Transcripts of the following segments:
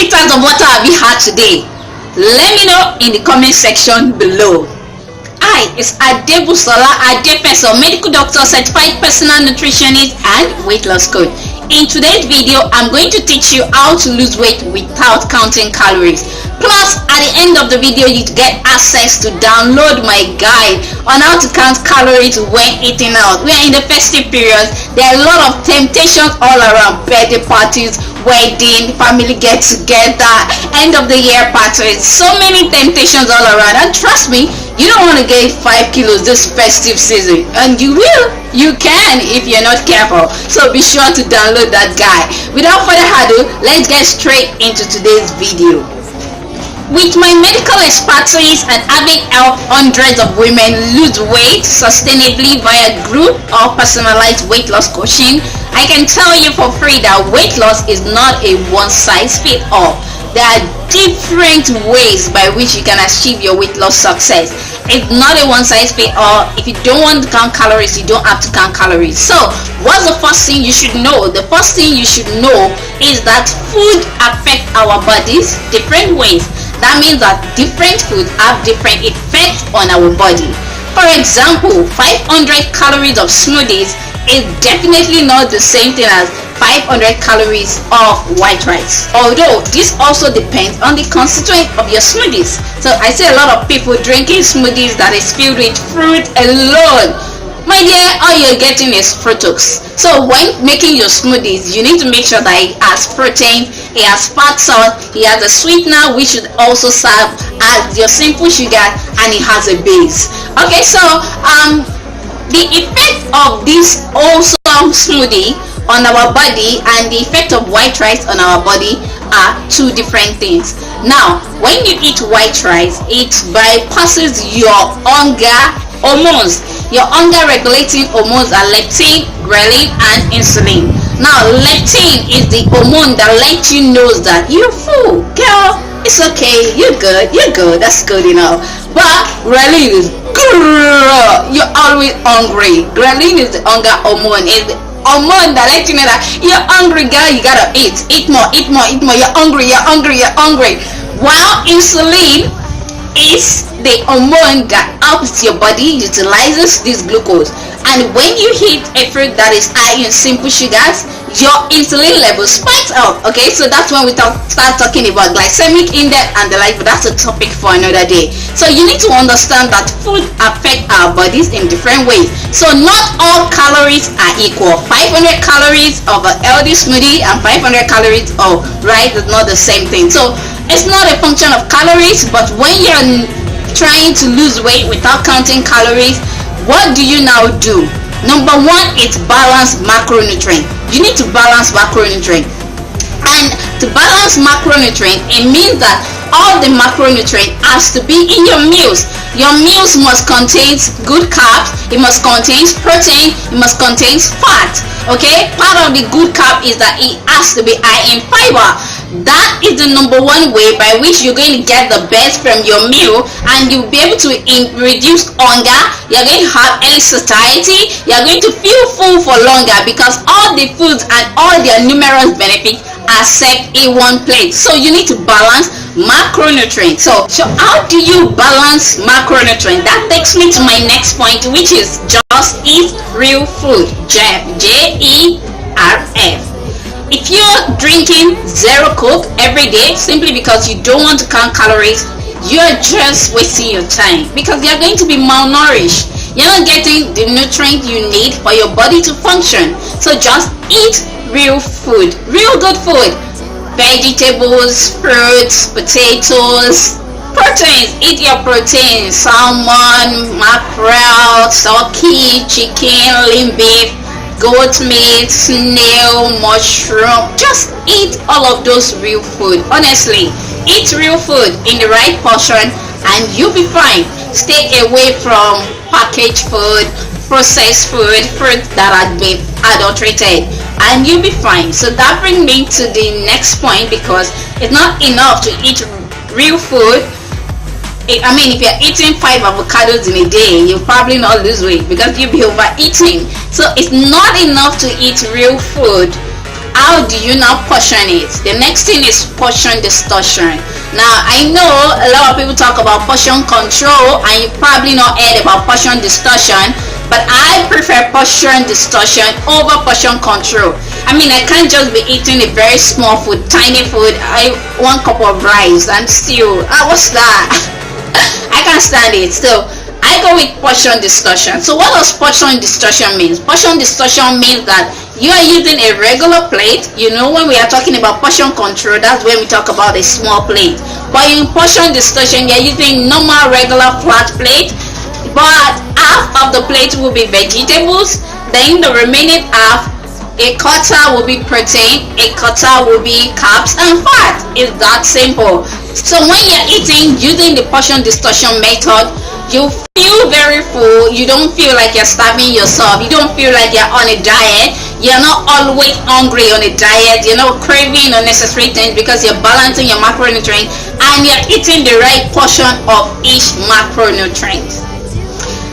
liters of water have you had today? Let me know in the comment section below. Hi, it's Adebusola, Adefeso, medical doctor, certified personal nutritionist and weight loss coach. In today's video, I'm going to teach you how to lose weight without counting calories. Plus, at the end of the video, you get access to download my guide on how to count calories when eating out. We are in the festive period. There are a lot of temptations all around: birthday parties, wedding, family get together, end of the year parties. So many temptations all around, and trust me, you don't want to gain 5 kilos this festive season, and you will. You can if you're not careful. So be sure to download that guide. Without further ado, let's get straight into today's video. With my medical expertise and having helped hundreds of women lose weight sustainably via group or personalized weight loss coaching, I can tell you for free that weight loss is not a one-size-fits-all. There are different ways by which you can achieve your weight loss success. It's not a one-size-fits-all. If you don't want to count calories, you don't have to count calories. So what's the first thing you should know? The first thing you should know is that food affects our bodies different ways. That means that different foods have different effects on our body. For example, 500 calories of smoothies is definitely not the same thing as 500 calories of white rice. Although this also depends on the constituent of your smoothies. So I see a lot of people drinking smoothies that is filled with fruit alone. My dear, all you're getting is fructose. So when making your smoothies, you need to make sure that it has protein, it has fat salt, it has a sweetener which should also serve as your simple sugar, and it has a base. Okay, so the effect of this awesome smoothie on our body and the effect of white rice on our body are two different things. Now, when you eat white rice, it bypasses your hunger hormones. Your hunger regulating hormones are leptin, ghrelin, and insulin. Now, leptin is the hormone that lets you know that you're full. Girl, it's okay, you're good, that's good enough. But ghrelin is you're always hungry. Ghrelin is the hunger hormone. It's the hormone that lets you know that you're hungry, girl, you gotta eat more, you're hungry. While insulin is the hormone that helps your body utilizes this glucose, and when you eat a fruit that is high in simple sugars, your insulin level spikes up. Okay, so that's when we start talking about glycemic index and the like, but that's a topic for another day. So you need to understand that food affects our bodies in different ways. So not all calories are equal. 500 calories of a healthy smoothie and 500 calories of rice is not the same thing. So it's not a function of calories, but when you're trying to lose weight without counting calories, what do you now do? Number one is balance macronutrient. You need to balance macronutrient, and to balance macronutrient, it means that all the macronutrient has to be in your meals. Your meals must contain good carbs, it must contain protein, it must contain fat. Okay, part of the good carb is that it has to be high in fiber. That is the number one way by which you're going to get the best from your meal, and you'll be able to reduce hunger. You're going to have any satiety, you're going to feel full for longer, because all the foods and all their numerous benefits are set in one plate. So you need to balance macronutrients. So how do you balance macronutrients? That takes me to my next point, which is just eat real food. JERF. If you're drinking zero Coke every day simply because you don't want to count calories, you're just wasting your time, because you're going to be malnourished. You're not getting the nutrient you need for your body to function. So just eat real food, real good food. Vegetables, fruits, potatoes, proteins. Eat your protein: salmon, mackerel, turkey, chicken, lean beef, goat meat, snail, mushroom. Just eat all of those real food. Honestly, eat real food in the right portion and you'll be fine. Stay away from packaged food, processed food, fruit that has been adulterated, and you'll be fine. So that brings me to the next point, because it's not enough to eat real food. I mean, if you're eating 5 avocados in a day, you'll probably not lose weight because you'll be overeating. So it's not enough to eat real food. How do you now portion it? The next thing is portion distortion. Now I know a lot of people talk about portion control, and you probably not heard about portion distortion, but I prefer portion distortion over portion control. I mean, I can't just be eating a very small food, tiny food, one cup of rice, and still, what's that? I can't stand it. So I go with portion distortion. So what does portion distortion mean? Portion distortion means that you are using a regular plate. You know, when we are talking about portion control, that's when we talk about a small plate. But in portion distortion, you're using normal, regular, flat plate, but half of the plate will be vegetables, then the remaining half, a quarter will be protein, a quarter will be carbs and fat. It's that simple. So when you're eating using the portion distortion method, you feel very full. You don't feel like you're starving yourself. You don't feel like you're on a diet. You're not always hungry on a diet. You're not craving unnecessary things because you're balancing your macronutrients and you're eating the right portion of each macronutrient.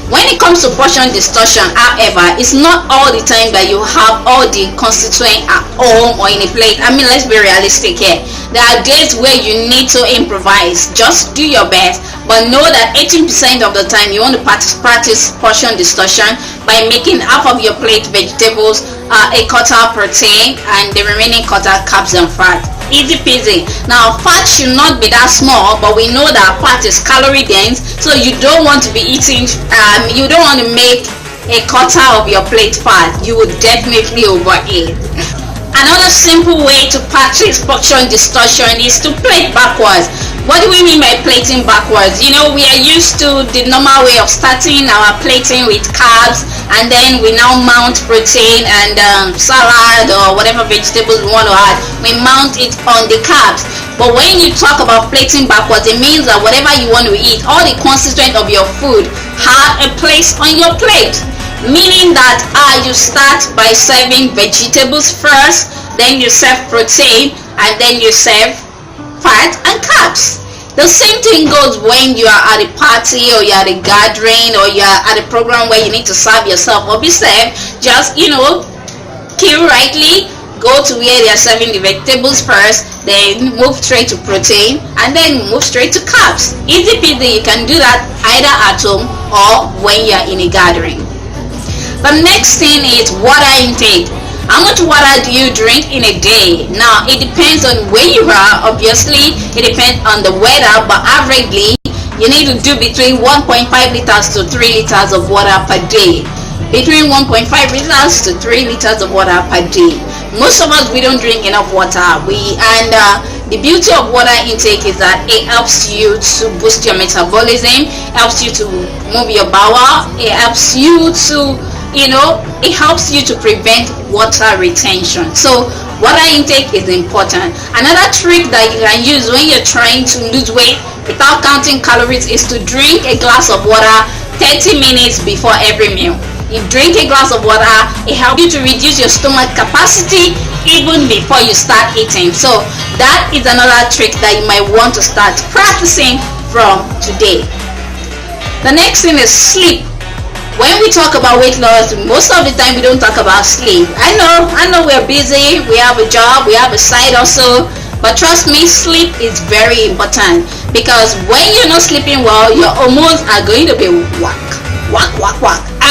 When it comes to portion distortion, however, it's not all the time that you have all the constituents at home or in a plate. I mean, let's be realistic here. There are days where you need to improvise. Just do your best, but know that 18% of the time you want to practice portion distortion by making half of your plate vegetables, a quarter protein, and the remaining quarter carbs and fat. Easy peasy. Now fat should not be that small, but we know that fat is calorie dense, so you don't want to be eating you don't want to make a quarter of your plate fat. You would definitely overeat. Another simple way to practice portion distortion is to plate backwards. What do we mean by plating backwards? You know, we are used to the normal way of starting our plating with carbs, and then we now mount protein and salad or whatever vegetables we want to add. We mount it on the carbs. But when you talk about plating backwards, it means that whatever you want to eat, all the constituents of your food have a place on your plate. Meaning that you start by serving vegetables first, then you serve protein, and then you serve fat and carbs. The same thing goes when you are at a party or you're at a gathering or you're at a program where you need to serve yourself or be served. Just, kill rightly, go to where they are serving the vegetables first, then move straight to protein, and then move straight to carbs. Easy peasy. You can do that either at home or when you're in a gathering. The next thing is water intake. How much water do you drink in a day? Now, it depends on where you are. Obviously, it depends on the weather, but averagely, you need to do between 1.5 liters to 3 liters of water per day. Between 1.5 liters to 3 liters of water per day. Most of us, we don't drink enough water. The beauty of water intake is that it helps you to boost your metabolism, helps you to move your bowel, it helps you to it helps you to prevent water retention. So water intake is important. Another trick that you can use when you're trying to lose weight without counting calories is to drink a glass of water 30 minutes before every meal. You drink a glass of water, it helps you to reduce your stomach capacity even before you start eating. So that is another trick that you might want to start practicing from today. The next thing is sleep. When we talk about weight loss, most of the time we don't talk about sleep. I know we're busy, we have a job, we have a side also, but trust me, sleep is very important, because when you're not sleeping well, your hormones are going to be whack,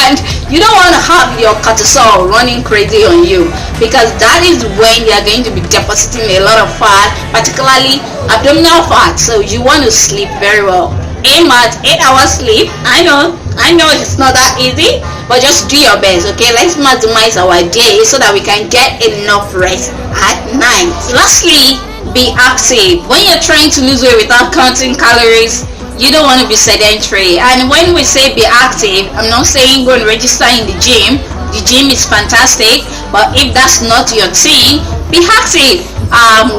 and you don't want to have your cortisol running crazy on you, because that is when you're going to be depositing a lot of fat, particularly abdominal fat. So you want to sleep very well. Aim at 8 hours sleep. I know it's not that easy, but just do your best. Okay, let's maximize our day so that we can get enough rest at night. Lastly, be active. When you're trying to lose weight without counting calories, you don't want to be sedentary. And when we say be active, I'm not saying go and register in the gym. The gym is fantastic, but if that's not your thing, be active.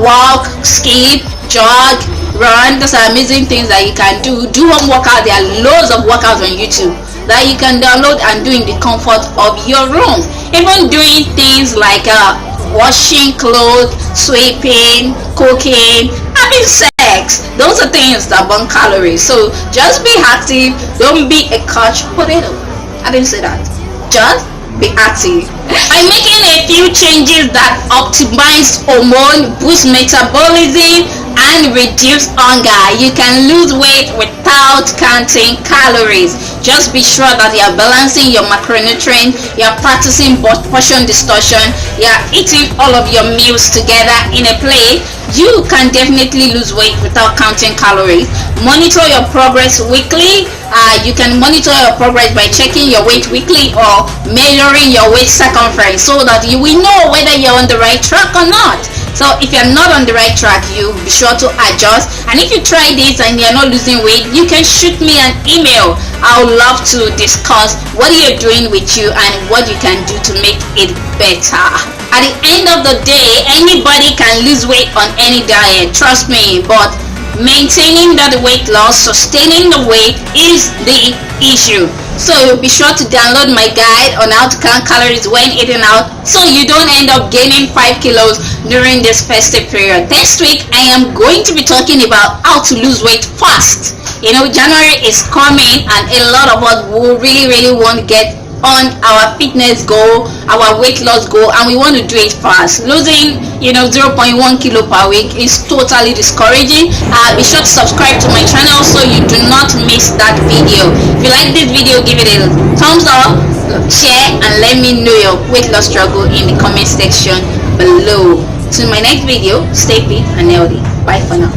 Walk, skip, jog, run. Those are amazing things that you can do. Do one workout. There are loads of workouts on YouTube that you can download and do in the comfort of your room. Even doing things like washing clothes, sweeping, cooking, having sex. Those are things that burn calories. So just be active. Don't be a couch potato. I didn't say that. Just be active. By making a few changes that optimize hormone, boost metabolism, and reduce hunger, you can lose weight without counting calories. Just be sure that you are balancing your macronutrients, you are practicing portion distortion, you are eating all of your meals together in a plate. You can definitely lose weight without counting calories. Monitor your progress weekly. You can monitor your progress by checking your weight weekly or measuring your waist circumference so that you will know whether you're on the right track or not. So if you're not on the right track, you be sure to adjust. And if you try this and you're not losing weight, you can shoot me an email. I would love to discuss what you're doing with you and what you can do to make it better. At the end of the day, anybody can lose weight on any diet, trust me, but maintaining that weight loss, sustaining the weight is the issue. So be sure to download my guide on how to count calories when eating out so you don't end up gaining 5 kilos during this festive period. Next week I am going to be talking about how to lose weight fast. You know, January is coming and a lot of us will really want to get on our fitness goal, our weight loss goal, and we want to do it fast. Losing 0.1 kilo per week is totally discouraging. Be sure to subscribe to my channel so you do not miss that video. If you like this video, give it a thumbs up, share, and let me know your weight loss struggle in the comment section below. Till my next video, stay fit and healthy. Bye for now.